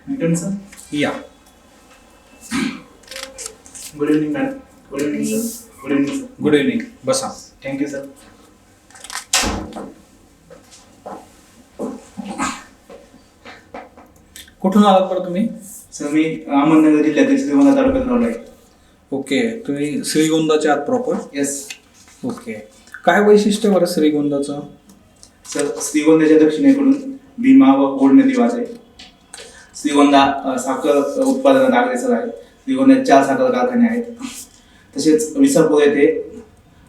Sir. या. Good evening madam. Good evening sir. Good evening sir. Good evening. बसा. Thank you sir. कुठून आलात बरं तुम्ही? सर मी अहमदनगर जिल्ह्यातील श्रीगोंदा तालुक्यात राहिलो आहे. ओके, तुम्ही श्रीगोंदाचे आहात प्रॉपर? येस. ओके. काय वैशिष्ट्य बरं श्रीगोंदाचं? सर श्रीगोंद्याच्या दक्षिणेकडून भीमा व ओढ नदी वाहते. श्रीगोंदा साखर उत्पादनात अग्रेसर आहे. श्रीगोंद्यात 4 साखर कारखाने आहेत. तसेच विसापूर येथे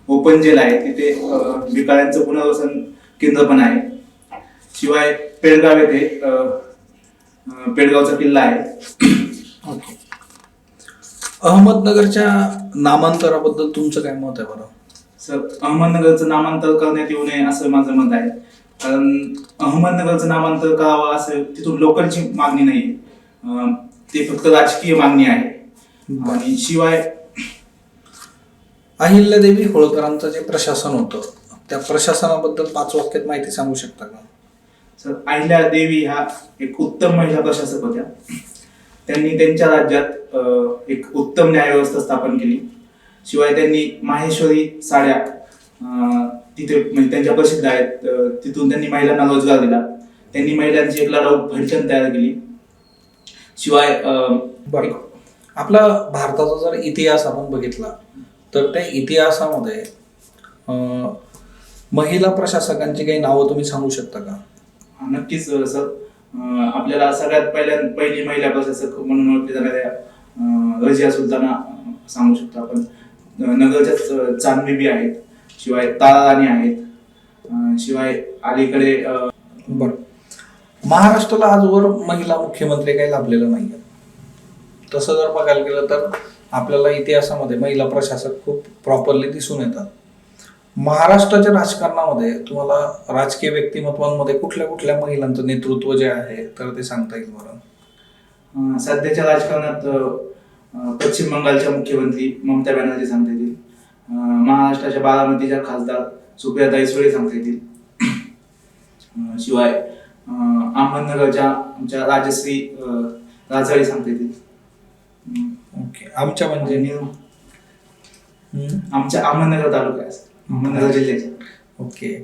ओपन जेल आहे, तिथे भिकाऱ्यांचं पुनर्वसन केंद्र पण आहे. शिवाय पेडगाव येथे पेडगावचा किल्ला आहे. ओके. अहमदनगरच्या नामांतराबद्दल तुमचं काय मत आहे बरं? सर अहमदनगरचं नामांतर करण्यात येऊ नये असं माझं मत आहे. कारण अहमदनगरचं नामांतर करावं असं तिथून लोकलची मागणी नाही, ते फक्त राजकीय मागणी आहे. आणि शिवाय अहिल्यादेवी होळकरांचं जे प्रशासन होतं त्या प्रशासनाबद्दल 5 वाक्यात माहिती सांगू शकता का? सर अहिल्यादेवी ह्या एक उत्तम महिला प्रशासक होत्या. त्यांनी त्यांच्या राज्यात एक उत्तम न्यायव्यवस्था स्थापन केली. शिवाय त्यांनी माहेश्वरी साड्या तिथे म्हणजे त्यांच्या प्रसिद्ध आहेत, तिथून त्यांनी महिलांना रोजगार दिला. त्यांनी महिलांची एक लढाऊ फलटण तयार केली. शिवाय आपला भारताचा जर इतिहास आपण बघितला तर त्या इतिहासामध्ये महिला प्रशासकांची काही नावं तुम्ही सांगू शकता का? नक्कीच सर. आपल्याला सगळ्यात पहिली महिला प्रशासक म्हणून ओळखली जाणाऱ्या रजिया सुलताना सांगू शकतो आपण. नगरच्या चांदबीबी आहेत. शिवाय ताराराणी आहेत. शिवाय अलीकडे महाराष्ट्राला आजवर महिला मुख्यमंत्री काही लाभलेलं नाही. तसं जर बघायला गेलं तर आपल्याला इतिहासामध्ये महिला प्रशासक खूप प्रॉपरली दिसून येतात. महाराष्ट्राच्या राजकारणामध्ये तुम्हाला राजकीय व्यक्तिमत्वांमध्ये कुठल्या कुठल्या महिलांचं नेतृत्व जे आहे तर ते सांगता येईल बरं? सध्याच्या राजकारणात पश्चिम बंगालच्या मुख्यमंत्री ममता बॅनर्जी सांगता येतील. महाराष्ट्राच्या बारामतीच्या खासदार सुप्रियाताई सुळे सांगता येतील. शिवाय अहमदनगरच्या आमच्या राजश्री राजाळी सांगता येतील. ओके. आमच्या म्हणजे आमच्या अहमदनगर तालुक्यात, अहमदनगर जिल्ह्याच्या. ओके.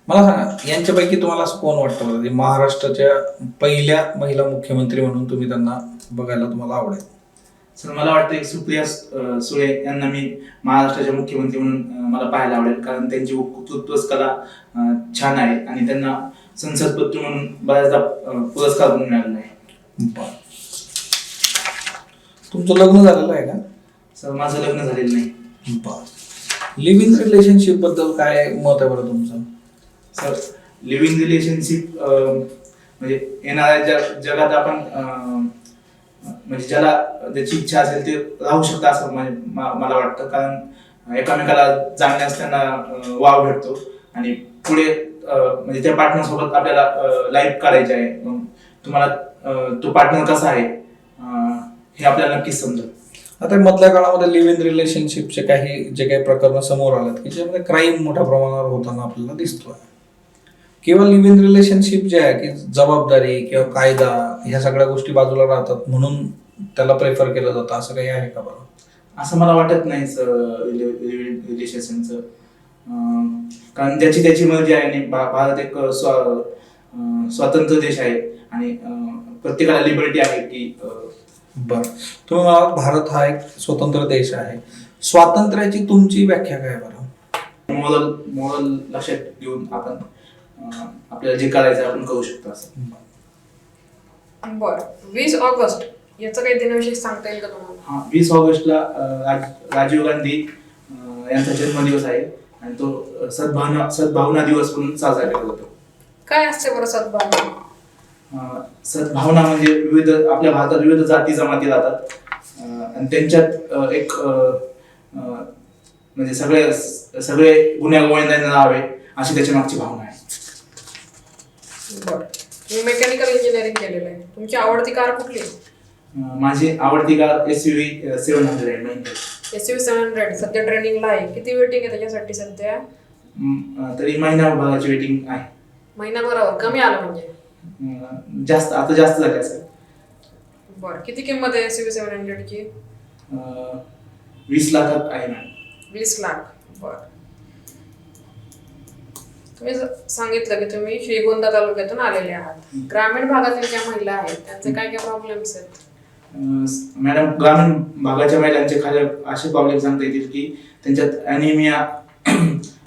मला सांगा, यांच्यापैकी तुम्हाला असं कोण वाटतं बरं महाराष्ट्राच्या पहिल्या महिला मुख्यमंत्री म्हणून तुम्ही त्यांना बघायला तुम्हाला आवडेल? सर मला वाटतं की सुप्रिया सुळे यांना मी महाराष्ट्राच्या मुख्यमंत्री म्हणून मला पाहायला आवडेल. कारण त्यांची वक्तृत्व कला छान आहे आणि त्यांना संसदपत्र म्हणून बऱ्याचदा पुरस्कार पण मिळालेला आहे. तुमचं लग्न झालेलं आहे का? सर माझं लग्न झालेलं नाही. लिव्ह इन रिलेशनशिप बद्दल काय मत आहे बरं तुमचं? सर लिव्ह इन रिलेशनशिप म्हणजे येणाऱ्या जगात आपण म्हणजे ज्याला त्याची इच्छा असेल ते राहू शकतं असं मला वाटतं. कारण एकामेकाला जाणण्यास त्यांना वाव भेटतो आणि पुढे म्हणजे त्या पार्टनर सोबत आपल्याला लाईफ काढायची आहे. मग तुम्हाला तो पार्टनर कसा आहे हे आपल्याला नक्कीच समजेल. आता मधल्या काळामध्ये लिव्ह इन रिलेशनशिपचे जे काही प्रकरण समोर आलेत की ज्यामध्ये क्राईम मोठ्या प्रमाणावर होताना आपल्याला दिसतोय. किंवा लिव्ह इन रिलेशनशिप जे आहे की जबाबदारी किंवा कायदा ह्या सगळ्या गोष्टी बाजूला राहतात म्हणून त्याला प्रेफर केलं जातं, असं काही आहे का बरं? असं मला वाटत नाही सर रिलेशनचं. कारण ज्याची त्याची मर्जी आहे आणि भारत एक स्वतंत्र देश आहे आणि प्रत्येकाला लिबर्टी आहे की बरं. तुम्ही मला भारत हा एक स्वतंत्र देश आहे, स्वातंत्र्याची तुमची व्याख्या काय बरं? मोरल लक्षात घेऊन आपण आपल्याला जे करायचं आपण करू शकतो असं. बरं. 20 ऑगस्ट याचं काही दिनविशेष सांगता येईल का तुम्हाला? 20 ऑगस्टला राजीव गांधी यांचा जन्मदिवस आहे आणि तो सद्भावना दिवस म्हणून साजरा केला जातो. काय असते बरं सद्भावना? सद्भावना म्हणजे विविध आपल्या भारतात विविध जाती जमाती राहतात आणि त्यांच्यात एक म्हणजे सगळे गुण्यागोविंदाने राहावे अशी त्याच्या मागची भावना आहे. बरं. तुम्ही मेकॅनिकल इंजिनिअरिंग केलेलं आहे. तुमची आवडती कार कुठली? माझी आवडती कार SUV 700 आहे. SUV 700 सध्या ट्रेनिंगला आहे. किती वेटिंग आहे त्याच्यासाठी सध्या? तरी महिनाभराची वेटिंग आहे. महिनाभरावर कमी आलं म्हणजे? जास्त आता जास्त झाले असेल. बरं, किती किंमत आहे CV700 ची? 20 लाखात आहे मॅडम. 20 लाख. बरं. तुम्ही सांगितलं की तुम्ही श्रीगोंदा तालुक्यातून आलेले आहात. ग्रामीण भागातील ज्या महिला आहेत त्यांचे काय काय प्रॉब्लेम्स आहेत? मॅडम, ग्रामीण भागाच्या महिलांचे खाली असे प्रॉब्लेम सांगता येतील की त्यांच्यात ॲनिमिया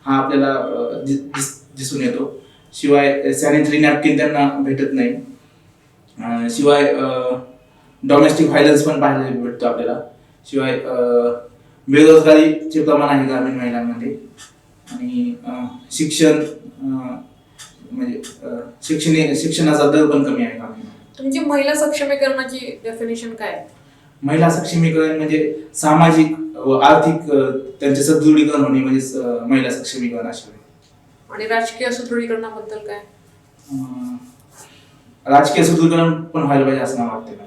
हा आपल्याला दिसून येतो. शिवाय सॅनिटरी नॅपकिन त्यांना भेटत नाही. शिवाय डोमेस्टिक व्हायलन्स पण पाहायला भेटतो आपल्याला. शिवाय बेरोजगारीचे प्रमाण आहे ग्रामीण महिलांमध्ये. आणि शिक्षण म्हणजे शिक्षणाचा दर पण कमी आहे ग्रामीण. तुमची महिला सक्षमीकरणाची डेफिनेशन काय आहे? महिला सक्षमीकरण म्हणजे सामाजिक व आर्थिक त्यांचे सदृढीकरण होणे म्हणजे महिला सक्षमीकरण असे. आणि राजकीय सुदृढीकरणाबद्दल काय? राजकीय सुदृढीकरण पण व्हायला पाहिजे असं मला वाटतं.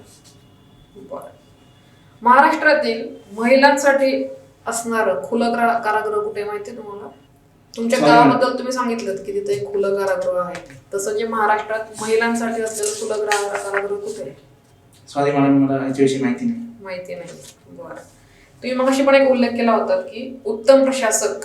बरं. महाराष्ट्रातील महिलांसाठी असणारं खुलं कारागृह कुठे माहिती आहे तुम्हाला? तुमच्या गावाबद्दल तुम्ही सांगितलं की तिथे एक खुलं कारागृह आहे. तसं जे महाराष्ट्रात महिलांसाठी असलेलं खुलं कारागृह कुठे आहे? सॉरी मॅडम, मला याच्याविषयी माहिती नाही. माहिती नाही. बरं. तुम्ही मगाशी पण एक उल्लेख केला होता की उत्तम प्रशासक.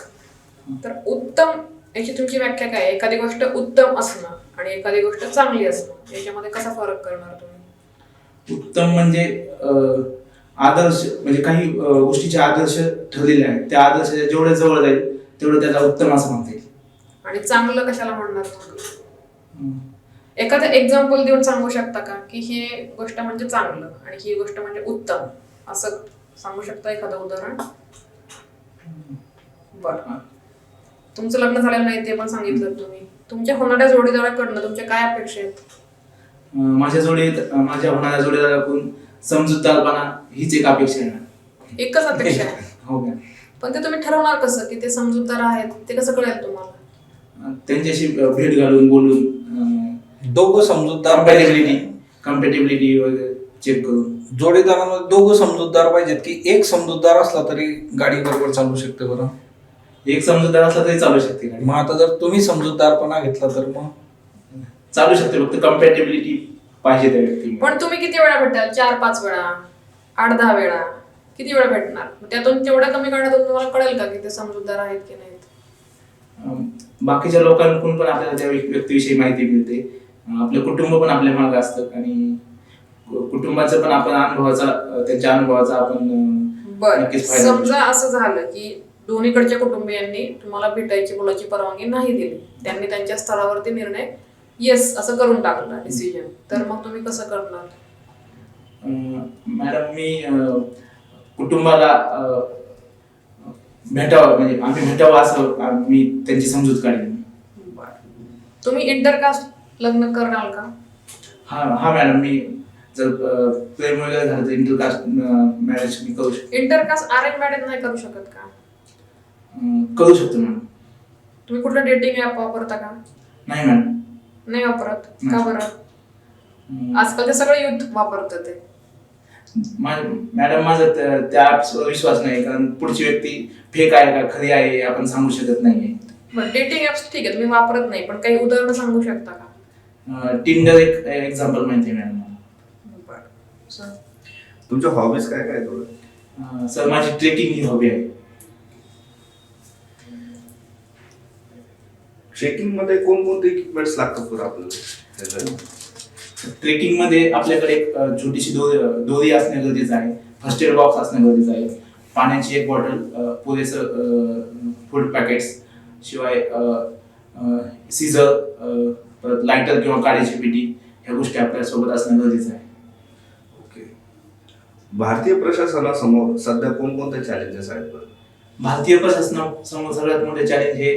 तर उत्तम याची तुमची व्याख्या काय? एखादी गोष्ट उत्तम असणं आणि एखादी गोष्ट चांगली असणं याच्यामध्ये कसा फरक करणार तुम्ही? उत्तम म्हणजे आदर्श, म्हणजे काही गोष्टीचे आदर्श ठरलेले आहेत. त्या आदर्शाच्या जेवढे जवळ जाईल तेवढं त्याला उत्तम असं म्हणता येईल. आणि चांगलं कशाला म्हणणार? एखादं एक्झाम्पल देऊन सांगू शकता का की ही गोष्ट म्हणजे चांगलं आणि ही गोष्ट म्हणजे उत्तम, असं सांगू शकता एखादं उदाहरण? बरं. तुमचं लग्न झालेलं नाही ते पण सांगितलं तुम्ही. तुमच्या होणाऱ्या जोडीदाराकडनं तुमच्या काय अपेक्षा आहेत? माझ्या होणाऱ्या जोडीदाराकडून समजूतदारपणा हीच एक अपेक्षा आहे. एकच अपेक्षा आहे? हो मॅम. पण ते तुम्ही ठरवणार कसं की ते समजूतदार आहेत? ते कसं कळेल तुम्हाला? त्यांच्याशी भेट घालून बोलून दोघं समजूतदार कम्पॅटेबिलिटी वगैरे चेक करून. जोडीदारांमध्ये दोघं समजूतदार पाहिजेत की एक समजूतदार असला तरी गाडी बरोबर चालू शकते? बरं, एक समजूतदार असला तरी चालू शकते गाडी. मग आता जर तुम्ही समजूतदारपणा घेतला तर मग चालू शकते, फक्त कम्पॅटेबिलिटी पाहिजे त्या व्यक्ती. पण तुम्ही किती वेळा भेटाल? 4-5 वेळा, 8-10 वेळा, किती वेळा भेटणार? त्यातून तेवढ्या कमी काळातून तुम्हाला कळेल का की ते समजूतदार आहेत की नाहीत? बाकीच्या लोकांकडून पण आपल्याला त्या व्यक्तीविषयी माहिती मिळते. आपलं कुटुंब पण आपल्या मागे असतं आणि कुटुंबाचं पण आपण त्यांच्या अनुभवाचा आपण नक्कीच फायदा घेऊ. समजा असं झालं की दोन्हीकडच्या कुटुंबियांनी तुम्हाला भेटायची बोलायची परवानगी नाही दिली, त्यांनी त्यांच्या स्तरावरती निर्णय येस असं करून टाकला डिसिजन, तर मग तुम्ही कसं करणार? मॅडम, मी कुटुंबाला भेटावं म्हणजे आम्ही भेटावं असं मी त्यांची समजूत काढेन. तुम्ही इंटरकास्ट लग्न करणार का? हा मॅडम, मी जर प्रेम वगैरे झालं तर इंटरकास्ट मॅरेज मी करू शकतो. इंटरकास्ट अरेंज मॅरेज नाही करू शकत का? करू शकतो मॅडम. तुम्ही कुठलं डेटिंग ऍप वापरता का? नाही मॅडम. नाही वापरत का बरं? आजकाल ते सगळे युथ वापरतात ते. मॅडम, माझा त्या ऍप्सवर विश्वास नाही, कारण पुढची व्यक्ती फेक आहे का खरी आहे आपण सांगू शकत नाही. बरं, डेटिंग ऍप्स ठीक आहे तुम्ही वापरत नाही, पण काही उदाहरणं सांगू शकता का? टिंडर एक एक्झाम्पल माहिती आहे मॅडम. तुमच्या हॉबीज काय काय थोडं? सर, माझी ट्रेकिंग ही हॉबी आहे. ट्रेकिंग मध्ये कोणकोणते इक्विपमेंट्स लागतात बरं आपल्याला? ट्रेकिंग मध्ये आपल्याकडे एक छोटीशी दोरी असणे गरजेचं आहे. फर्स्ट एड बॉक्स असणे गरजेचं आहे. पाण्याची एक बॉटल, पुरेसं फूड पॅकेट्स, शिवाय सीझर, परत लायटर किंवा काळीची पेटी, ह्या गोष्टी आपल्या सोबत असणं गरजेचं आहे. ओके. भारतीय प्रशासनासमोर सध्या कोणकोणते चॅलेंजेस आहेत बरं? भारतीय प्रशासनासमोर सगळ्यात मोठे चॅलेंज हे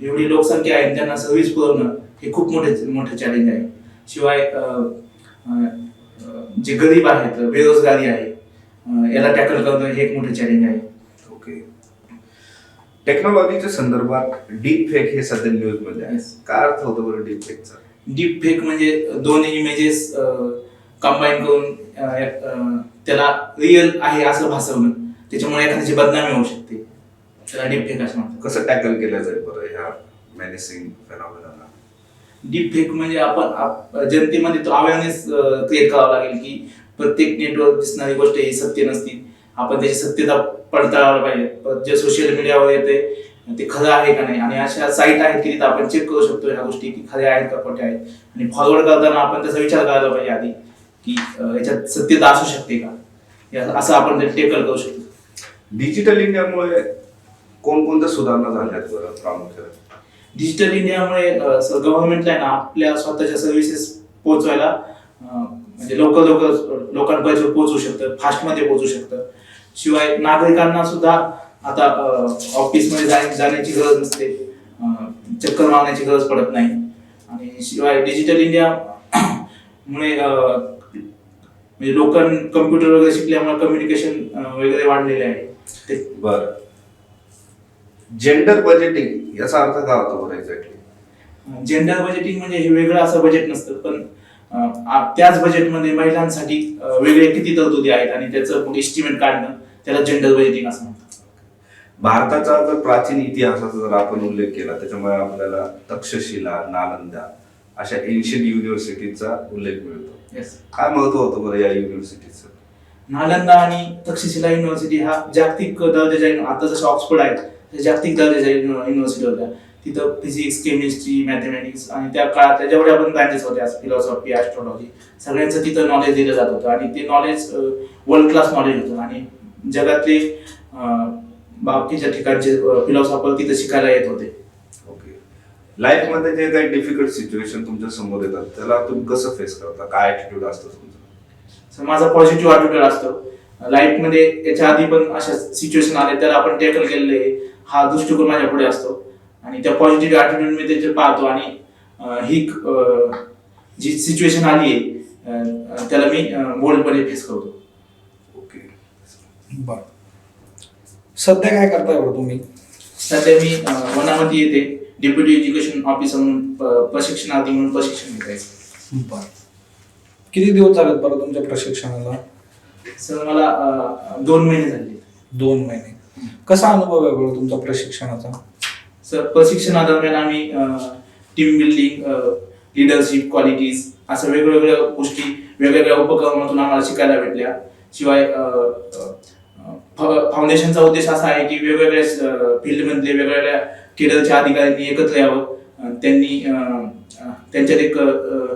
एवढी लोकसंख्या आहे त्यांना सर्व्हिस पुरवणं हे खूप मोठे चॅलेंज आहे. शिवाय जे गरीब आहेत, बेरोजगारी आहे, याला टॅकल करणं हे एक मोठे चॅलेंज आहे. ओके. टेक्नॉलॉजीच्या संदर्भात डीप फेक हे सध्या न्यूज मध्ये आहे. काय अर्थ होतो बरं डीप फेकचा? डीप फेक म्हणजे दोन इमेजेस कंबाईन करून त्याला रिअल आहे असं भासवणं, त्याच्यामुळे एखाद्याची बदनामी होऊ शकते. त्याला डीप फेक असं म्हणतात. कसं टॅकल केलं जाईल बरं ह्या मेनेसिंग फेनॉमेनॉला? डीप फेक म्हणजे आपण जनतेमध्ये तो अवेअरनेस क्रिएट करावा लागेल की प्रत्येक नेटवर दिसणारी गोष्ट ही सत्य नसती. आपण त्याची सत्यता पडताळायला पाहिजे. पण जे सोशल मीडियावर येते ते खरं आहे का नाही, आणि अशा साईट आहेत की तिथं आपण चेक करू शकतो ह्या गोष्टी की खऱ्या आहेत का खोट्या आहेत. आणि फॉरवर्ड करताना आपण त्याचा विचार करायला पाहिजे आधी की याच्यात सत्यता असू शकते का, असं आपण टेकल करू शकतो. डिजिटल इंडियामुळे कोणकोणत्या सुधारणा झाल्यात बरं प्रामुख्याने? डिजिटल इंडियामुळे गव्हर्नमेंटला आहे ना आपल्या स्वतःच्या सर्व्हिसेस पोहोचवायला म्हणजे लवकर लोकांपर्यंत पोहोचू शकतं, फास्टमध्ये पोहोचू शकतं. शिवाय नागरिकांना सुद्धा आता ऑफिसमध्ये जाण्याची गरज नसते, चक्कर मारण्याची गरज पडत नाही. आणि शिवाय डिजिटल इंडिया मुळे म्हणजे लोकांनी कम्प्युटर वगैरे शिकल्यामुळे कम्युनिकेशन वगैरे वाढलेले आहे. बरं, जेंडर बजेटिंग याचा अर्थ काय होतो बरं एक्झॅक्टली? जेंडर बजेटिंग म्हणजे हे वेगळं असं बजेट नसतं, पण त्याच बजेटमध्ये महिलांसाठी वेगळे किती तरतुदी आहेत आणि त्याचं एस्टिमेट काढणं त्याला जेंडर बजेटिंग असं म्हणतात. भारताचा जर प्राचीन इतिहासाचा जर आपण उल्लेख केला त्याच्यामुळे आपल्याला तक्षशिला, नालंदा अशा एन्शियंट युनिव्हर्सिटीचा उल्लेख मिळतो. काय महत्व होतं बरं या युनिव्हर्सिटीचं? नालंदा आणि तक्षशिला युनिव्हर्सिटी हा जागतिक दर्जाच्या, आता जसं ऑक्सफर्ड आहेत जागतिक दर्जाच्या युनिव्हर्सिटी होत्या. तिथं फिजिक्स, केमिस्ट्री, मॅथमॅटिक्स आणि त्या काळात जेवढ्या पण ब्रँचेस होत्या, फिलॉसॉफी, ॲस्ट्रॉलॉजी, सगळ्यांचं तिथं नॉलेज दिलं जात होतं. आणि ते नॉलेज वर्ल्ड क्लास नॉलेज होतं. आणि जगातले बाकीच्या ठिकाणचे फिलॉसॉफर तिथं शिकायला येत होते. ओके, लाईफ मध्ये जे काही डिफिकल्ट सिच्युएशन तुमच्या समोर येतात त्याला तुम्ही कसं फेस करता? काय ऍटिट्यूड असतं तुमचं? सर माझा पॉझिटिव्ह ॲटिट्यूड असतो. लाईफमध्ये याच्या आधी पण अशा सिच्युएशन आले तर आपण टॅकल केलेले, हा दृष्टिकोन माझ्या पुढे असतो. आणि त्या पॉझिटिव्ह ॲटिट्यूड मी त्याचे पाहतो आणि ही जी सिच्युएशन आली आहे त्याला मी बोल्डपणे फेस करतो. ओके, बरं, सध्या काय करताय बरं तुम्ही? सध्या मी वनामध्ये येते डेप्युटी एज्युकेशन ऑफिसर म्हणून प्रशिक्षणार्थी म्हणून प्रशिक्षण घेत आहे. बरं, किती दिवस झालेत बरं तुमच्या प्रशिक्षणाला? सर मला 2 महिने झाले. 2 महिने. कसा अनुभव आहे बरं तुमचा प्रशिक्षणाचा? सर प्रशिक्षणादरम्यान आम्ही टीम बिल्डिंग, लिडरशिप क्वालिटीज असं वेगवेगळ्या गोष्टी वेगवेगळ्या उपक्रमातून आम्हाला शिकायला भेटल्या. शिवाय फाउंडेशनचा उद्देश असा आहे की वेगवेगळ्या फील्डमधले वेगवेगळ्या केडरच्या अधिकाऱ्यांनी एकत्र यावं, त्यांनी त्यांच्यात एक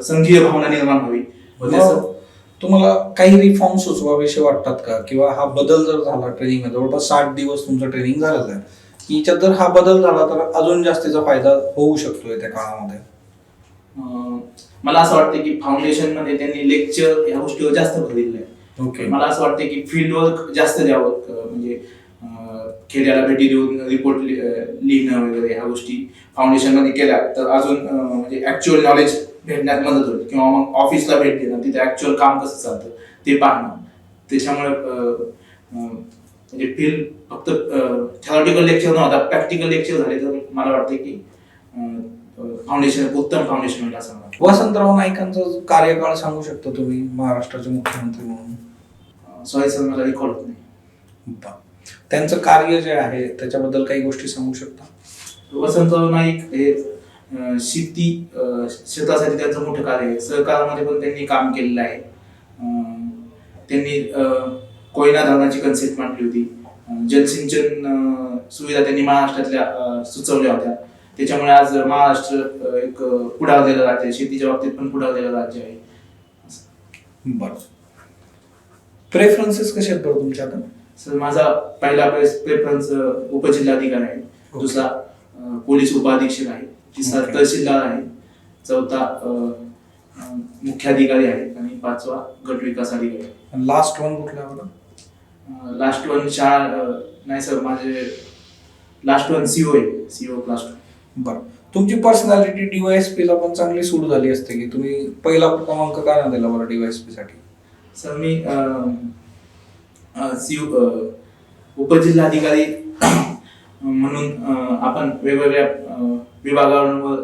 संघीय भावना निर्माण व्हावी. तुम्हाला काही रिफॉर्म सुचवावेसे वाटतात का? किंवा हा बदल जर झाला ट्रेनिंग, जवळपास 60 दिवस तुमचं ट्रेनिंग झालेलं आहे, याच्यात जर हा बदल झाला तर अजून जास्तीचा फायदा होऊ शकतोय त्या काळामध्ये? मला असं वाटतं की फाउंडेशन मध्ये त्यांनी लेक्चर या गोष्टीवर जास्त भर दिलेला आहे. ओके, मला असं वाटतं की फील्ड वर्क जास्त द्यावं, म्हणजे खेड्याला भेटी देऊन रिपोर्ट लिहिणं वगैरे ह्या गोष्टी फाउंडेशन मध्ये केल्या तर अजून म्हणजे ऍक्च्युअल नॉलेज भेटण्यात मदत होईल. किंवा मग ऑफिसला भेट देणं, तिथे ऍक्च्युअल काम कसं चालतं ते पाहणं. त्याच्यामुळे म्हणजे फील्ड फक्त थेरॉटिकल लेक्चर न होता प्रॅक्टिकल लेक्चर झाले तर मला वाटतं की फाउंडेशन उत्तम फाउंडेशन होईल असं मला वाटतं. वसंतराव नाईकांचं कार्यकाळ सांगू शकता तुम्ही महाराष्ट्राचे मुख्यमंत्री म्हणून? सॉरी सर, मला रिकॉल होत नाही. बरं. त्यांचं कार्य जे आहे त्याच्याबद्दल काही गोष्टी सांगू शकता? वसंतराव नाईक हे शेतासाठी त्यांचं मोठं कार्य आहे. सहकारामध्ये पण त्यांनी काम केलेलं आहे. त्यांनी कोयना धरणाची कन्सेप्ट मांडली होती. जलसिंचन सुविधा त्यांनी महाराष्ट्रातल्या सुचवल्या होत्या. त्याच्यामुळे आज महाराष्ट्र एक पुढारलेलं राज्य आहे, शेतीच्या बाबतीत पण पुढारलेलं राज्य आहे. बरं, प्रेफरन्सेस कसे आहेत बरं तुमच्या आता? सर माझा पहिला प्रेफरन्स उपजिल्हाधिकारी आहे, दुसरा पोलीस उपाधीक्षक आहे, तिसरा तहसीलदार आहे, चौथा मुख्याधिकारी आहे आणि 5वा गट विकास अधिकारी आहे. लास्ट वन कुठला बरं? लास्ट वन शाळा नाही सर, माझे लास्ट वन सीओ आहे, सीओ लास्ट वन. बरं, तुमची पर्सनॅलिटी DYSP ला पण चांगली सूट झाली असते की तुम्ही पहिला क्रमांक का नाही दिला बरं DYSP साठी? सर मी सीओ उपजिल्हाधिकारी म्हणून आपण वेगवेगळ्या विभागांवर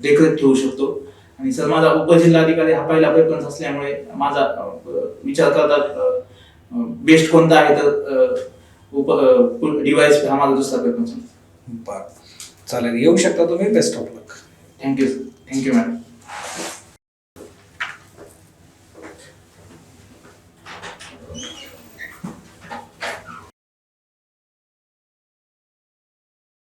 देखरेख ठेवू शकतो. आणि सर माझा उपजिल्हाधिकारी हा पहिला प्रेफरन्स असल्यामुळे माझा विचार करतात बेस्ट कोणता आहे तर DYSP हा माझा दुसरा प्रेफरन्स. बरं, चालेल, येऊ शकता तुम्ही. Best of luck. Thank you sir. Thank you madam.